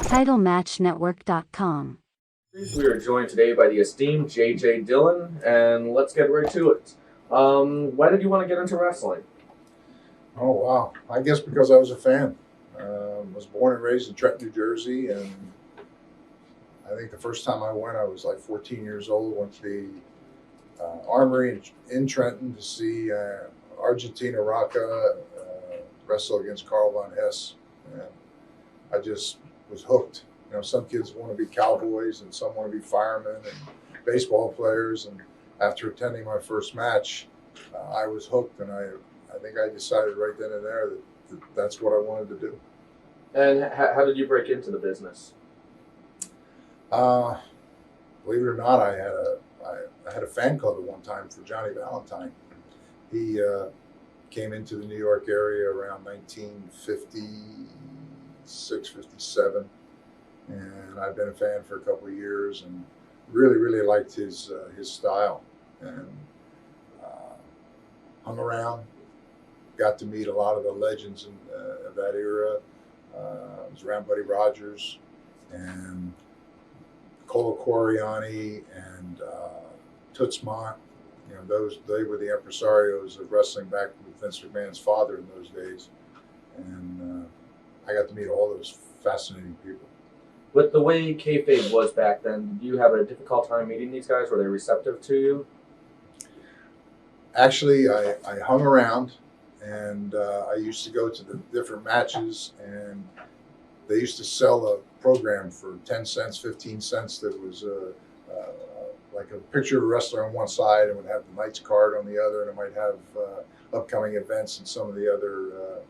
TitleMatchNetwork.com. We are joined today by the esteemed J.J. Dillon, and let's get right to it. Why did you want to get into wrestling? Oh, wow. I guess because I was a fan. Was born and raised in Trenton, New Jersey, and I think the first time I went, I was like 14 years old. Went to the Armory in Trenton to see Argentina Rocca wrestle against Carl Von Hess. And I just was hooked. You know, some kids want to be cowboys and some want to be firemen and baseball players. And after attending my first match, I was hooked, and I think I decided right then and there that that's what I wanted to do. And how did you break into the business? Believe it or not, I had a fan club at one time for Johnny Valentine. He came into the New York area around 1956, 57, and I've been a fan for a couple of years and really liked his style, and hung around, got to meet a lot of the legends of that era. I was around Buddy Rogers and Colo Coriani and Toots Mondt. You know, they were the impresarios of wrestling back with Vince McMahon's father in those days, and I got to meet all those fascinating people. With the way kayfabe was back then, did you have a difficult time meeting these guys? Were they receptive to you? Actually, I hung around, and I used to go to the different matches, and they used to sell a program for 10 cents, 15 cents that was like a picture of a wrestler on one side and would have the night's card on the other, and it might have upcoming events in some of the other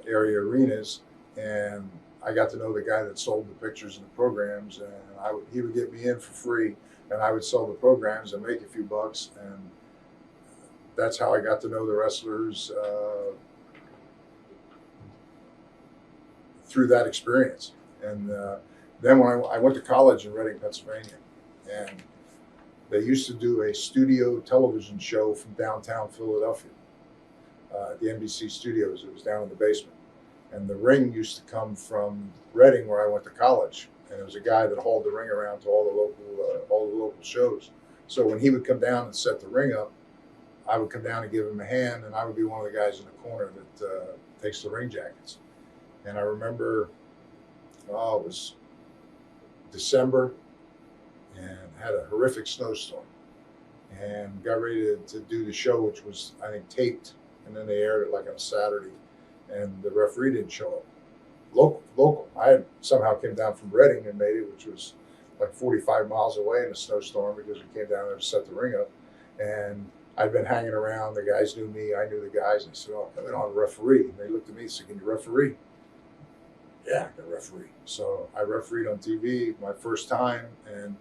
area arenas. And I got to know the guy that sold the pictures and the programs, and he would get me in for free, and I would sell the programs and make a few bucks. And that's how I got to know the wrestlers through that experience. And then when I went to college in Reading, Pennsylvania, and they used to do a studio television show from downtown Philadelphia at the NBC studios. It was down in the basement. And the ring used to come from Reading, where I went to college. And it was a guy that hauled the ring around to all the local shows. So when he would come down and set the ring up, I would come down and give him a hand, and I would be one of the guys in the corner that takes the ring jackets. And I remember, it was December, and had a horrific snowstorm, and got ready to do the show, which was, I think, taped, and then they aired it like on a Saturday, and the referee didn't show up. Local. I had somehow came down from Reading and made it, which was like 45 miles away in a snowstorm, because we came down there to set the ring up. And I'd been hanging around. The guys knew me. I knew the guys. And I said, "Oh, I don't have a referee." And they looked at me and said, "Can you referee?" "Yeah, I can referee." So I refereed on TV my first time, and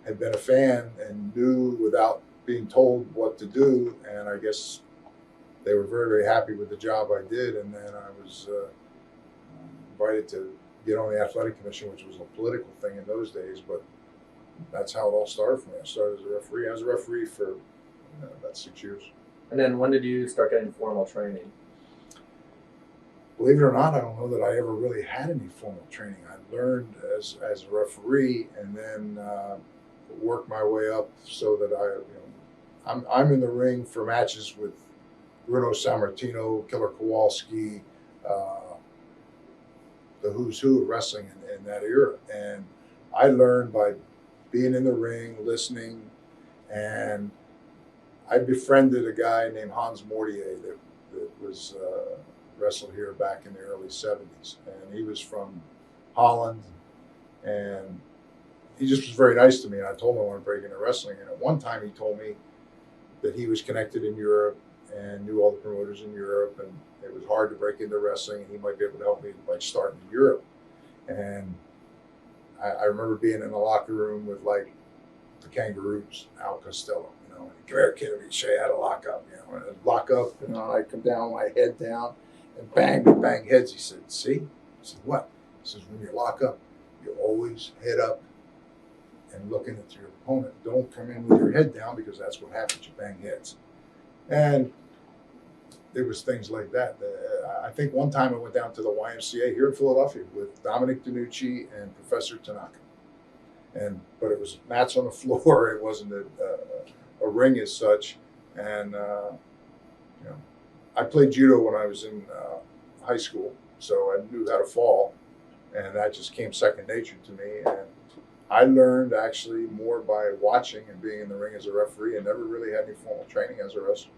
had been a fan and knew without being told what to do. And I guess they were very happy with the job I did. And then I was invited to get on the athletic commission, which was a political thing in those days. But that's how it all started for me. I started as a referee. I was a referee for about 6 years. And then when did you start getting formal training? Believe it or not, I don't know that I ever really had any formal training. I learned as a referee, and then worked my way up so that I'm in the ring for matches with Bruno Sammartino, Killer Kowalski, the who's who of wrestling in that era. And I learned by being in the ring, listening, and I befriended a guy named Hans Mortier that was wrestled here back in the early 70s. And he was from Holland, and he just was very nice to me. And I told him I wanted to break into wrestling. And at one time he told me that he was connected in Europe and knew all the promoters in Europe, and it was hard to break into wrestling, and he might be able to help me like start in Europe. And I remember being in the locker room with like the Kangaroos, Al Costello, come here, kid, let me show you how to lock up, and I'd lock up, and I come down, my head down, and bang heads. He said, "See?" I said, "What?" He says, "When you lock up, you always head up and looking at your opponent. Don't come in with your head down, because that's what happens. You bang heads." And it was things like that. I think one time I went down to the YMCA here in Philadelphia with Dominic DiNucci and Professor Tanaka, but it was mats on the floor. It wasn't a ring as such, and you know, I played judo when I was in high school, so I knew how to fall, and that just came second nature to me. And I learned actually more by watching and being in the ring as a referee, and never really had any formal training as a wrestler.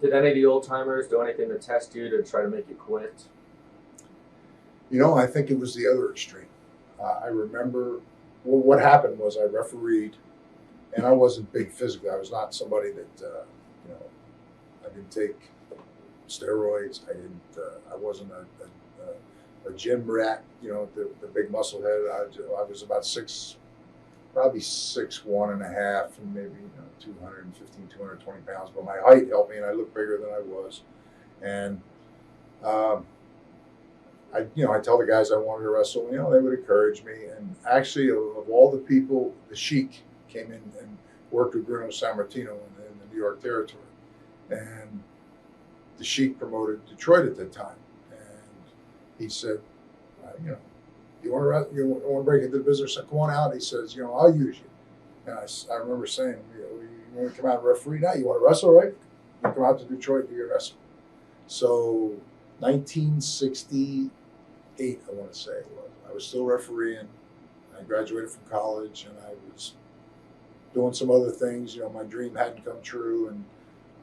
Did any of the old timers do anything to test you to try to make you quit? I think it was the other extreme. I remember what happened was I refereed, and I wasn't big physically. I was not somebody that I didn't take steroids. I wasn't a gym rat. The big muscle head. I was about probably 6'1.5", and maybe 215, 220 pounds. But my height helped me, and I looked bigger than I was. And I tell the guys I wanted to wrestle. They would encourage me. And actually, of all the people, the Sheik came in and worked with Bruno Sammartino in the New York territory, and the Sheik promoted Detroit at that time. And he said, you want to break into the business? Come on out. He says, I'll use you. And I remember saying, you want to come out and referee now? You want to wrestle, right? You come out to Detroit, do your wrestle. So 1968, I want to say it was. I was still refereeing. I graduated from college, and I was doing some other things. My dream hadn't come true, and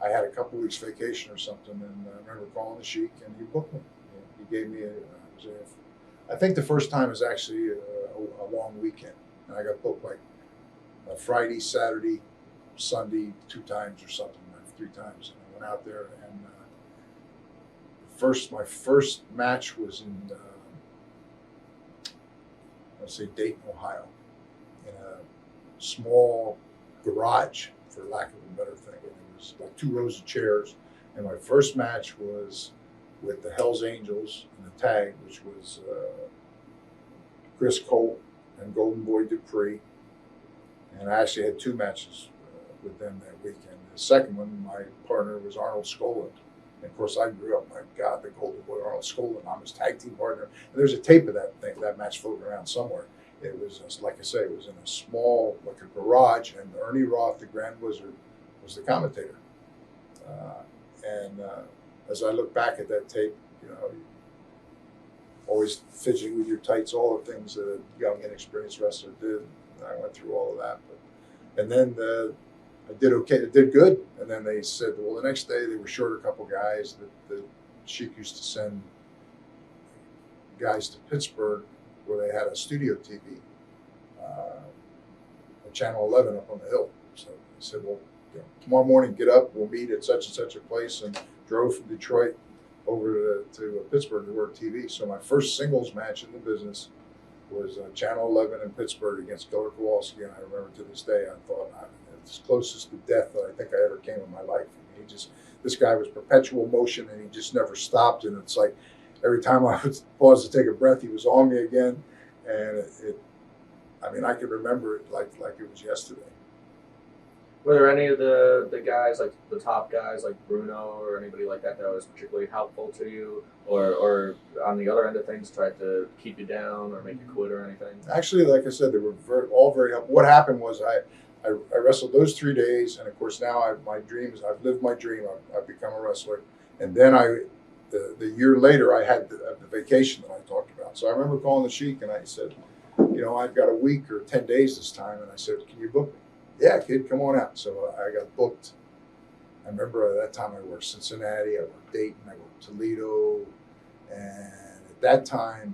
I had a couple weeks vacation or something. And I remember calling the Sheik, and he booked me. He gave me I think the first time was actually a long weekend, and I got booked like Friday, Saturday, Sunday, 2 times or something, like 3 times. And I went out there, and my first match was in let's say Dayton, Ohio, in a small garage, for lack of a better thing. And it was like 2 rows of chairs, and my first match was with the Hells Angels in the tag, which was Chris Colt and Golden Boy Dupree. And I actually had 2 matches with them that weekend. The second one, my partner was Arnold Skolin. And of course, I grew up, my God, the Golden Boy Arnold Skolin. I'm his tag team partner. And there's a tape of that match floating around somewhere. It was, like I say, it was in a small, like a garage, and Ernie Roth, the Grand Wizard, was the commentator. As I look back at that tape, always fidgeting with your tights, all the things that a young, inexperienced wrestler did. And I went through all of that. And then I did okay. It did good. And then they said, well, the next day they were short a couple guys. The Sheik used to send guys to Pittsburgh, where they had a studio TV, at Channel 11 up on the hill. So they said, well, tomorrow morning, get up. We'll meet at such and such a place. And drove from Detroit over to Pittsburgh to work TV. So my first singles match in the business was Channel 11 in Pittsburgh against Killer Kowalski. And I remember to this day, I thought it's closest to death that I think I ever came in my life. This guy was perpetual motion, and he just never stopped. And it's like every time I would pause to take a breath, he was on me again. And I could remember it like it was yesterday. Were there any of the guys, like the top guys, like Bruno or anybody like that was particularly helpful to you, or on the other end of things, tried to keep you down or make you quit or anything? Actually, like I said, they were all very helpful. What happened was I wrestled those 3 days, and of course now I've lived my dream. I've become a wrestler, and then the year later I had the vacation that I talked about. So I remember calling the Sheik, and I said, I've got a week or 10 days this time, and I said, can you book me? Yeah, kid, come on out. So I got booked. I remember at that time I worked Cincinnati, I worked Dayton, I worked Toledo, and at that time,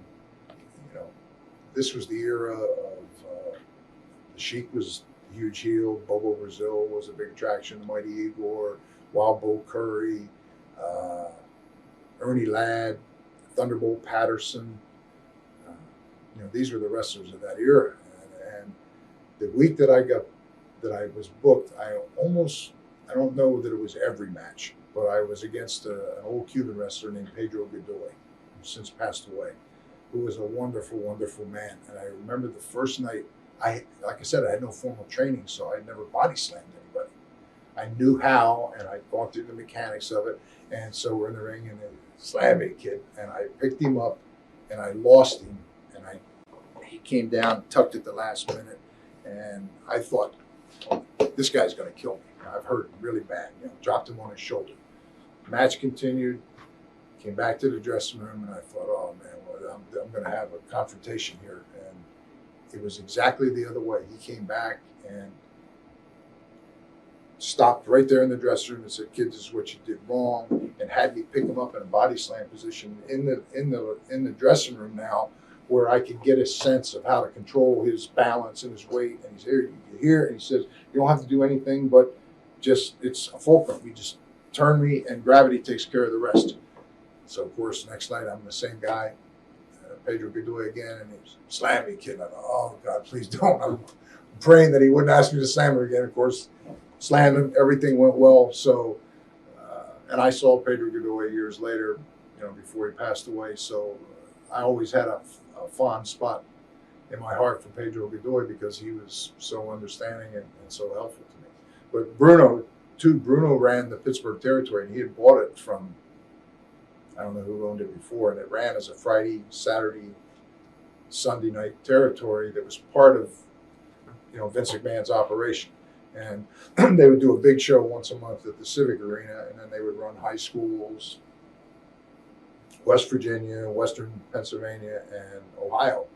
this was the era of the Sheik was a huge heel, Bobo Brazil was a big attraction, the Mighty Igor, Wild Bull Curry, Ernie Ladd, Thunderbolt Patterson. These were the wrestlers of that era. And the week that I was booked, I don't know that it was every match, but I was against an old Cuban wrestler named Pedro Godoy, who's since passed away, who was a wonderful, wonderful man. And I remember the first night, like I said, I had no formal training, so I never body slammed anybody. I knew how, and I'd gone through the mechanics of it. And so we're in the ring, and he slammed me, kid. And I picked him up, and I lost him. And he came down, tucked at the last minute. And I thought, this guy's going to kill me. I've hurt him really bad. Dropped him on his shoulder. Match continued. Came back to the dressing room, and I thought, oh man, well, I'm going to have a confrontation here. And it was exactly the other way. He came back and stopped right there in the dressing room and said, "Kid, this is what you did wrong," and had me pick him up in a body slam position in the dressing room now, where I could get a sense of how to control his balance and his weight. And he's here, and he says, "You don't have to do anything, but just it's a fulcrum. You just turn me, and gravity takes care of the rest." So of course, next night I'm the same guy, Pedro Godoy again, and he slammed me, kid. I thought, oh God, please don't. I'm praying that he wouldn't ask me to slam him again. Of course, slammed him. Everything went well. So, and I saw Pedro Godoy years later, before he passed away. So I always had a fond spot in my heart for Pedro Godoy because he was so understanding and so helpful to me. But Bruno ran the Pittsburgh territory, and he had bought it from, I don't know who owned it before, and it ran as a Friday, Saturday, Sunday night territory that was part of, Vince McMahon's operation. And they would do a big show once a month at the Civic Arena, and then they would run high schools, West Virginia, Western Pennsylvania, and Ohio,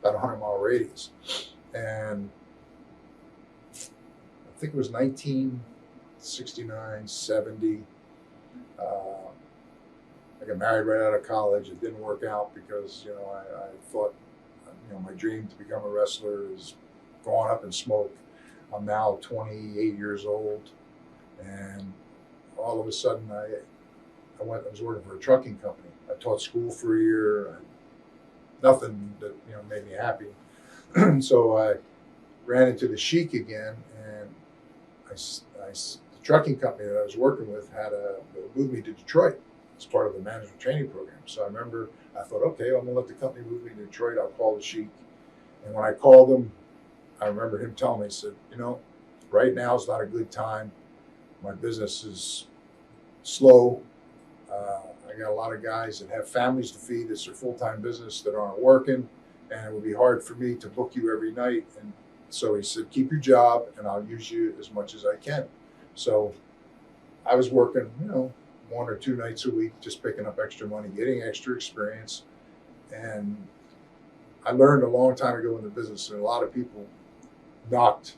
about a 100-mile radius. And I think it was 1969, 70. I got married right out of college. It didn't work out because, I thought, my dream to become a wrestler is gone up in smoke. I'm now 28 years old, and all of a sudden I was working for a trucking company. I taught school for a year. Nothing that made me happy. So I ran into the Sheik again, and the trucking company that I was working with had moved me to Detroit as part of the management training program. So I thought, okay, I'm gonna let the company move me to Detroit. I'll call the Sheik. And when I called him, I remember him telling me, he said, right now is not a good time. My business is slow. I got a lot of guys that have families to feed. It's their full-time business that aren't working, and it would be hard for me to book you every night. And so he said, keep your job, and I'll use you as much as I can. So I was working, 1 or 2 nights a week, just picking up extra money, getting extra experience. And I learned a long time ago in the business, and a lot of people knocked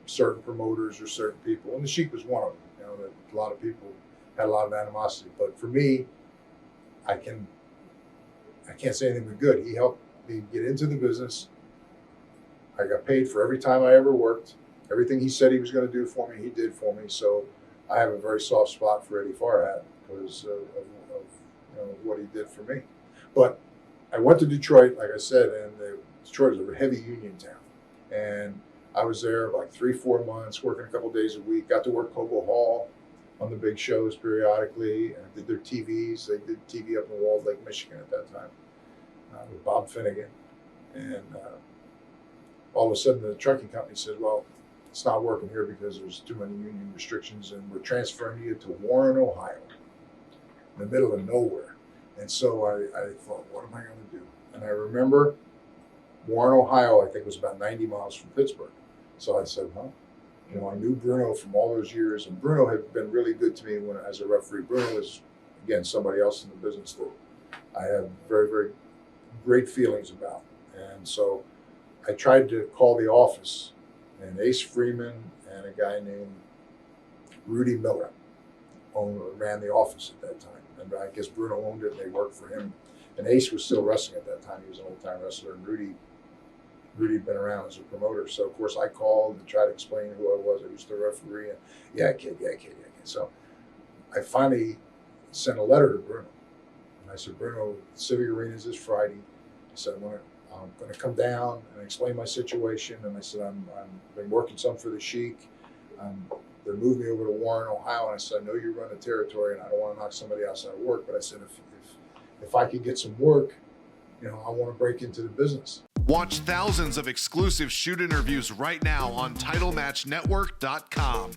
certain promoters or certain people, and the Sheik was one of them. That a lot of people had a lot of animosity, but for me, I can't say anything but good. He helped me get into the business. I got paid for every time I ever worked. Everything he said he was going to do for me, he did for me. So I have a very soft spot for Eddie Farhat because of what he did for me. But I went to Detroit, like I said, and Detroit was a heavy union town. And I was there like 3-4 months, working a couple days a week. Got to work Cobo Hall on the big shows periodically. And I did their TVs. They did TV up in Walled Lake, Michigan at that time with Bob Finnegan. And all of a sudden the trucking company said, well, it's not working here because there's too many union restrictions, and we're transferring you to Warren, Ohio, in the middle of nowhere. And so I thought, what am I going to do? And I remember Warren, Ohio, I think was about 90 miles from Pittsburgh. So I said, I knew Bruno from all those years, and Bruno had been really good to me as a referee. Bruno was, again, somebody else in the business that I have very, very great feelings about. And so I tried to call the office, and Ace Freeman and a guy named Rudy Miller ran the office at that time. And I guess Bruno owned it, and they worked for him. And Ace was still wrestling at that time. He was an old-time wrestler, and Rudy had been around as a promoter. So, of course, I called and tried to explain who I was. I used to referee. And, yeah, kid. So I finally sent a letter to Bruno. And I said, Bruno, Civic Arena is this Friday. I said, I'm going to come down and explain my situation. And I said, I've been working some for the Sheik. They moved me over to Warren, Ohio. And I said, I know you run the territory, and I don't want to knock somebody else out of work. But I said, if I could get some work, I want to break into the business. Watch thousands of exclusive shoot interviews right now on TitleMatchNetwork.com.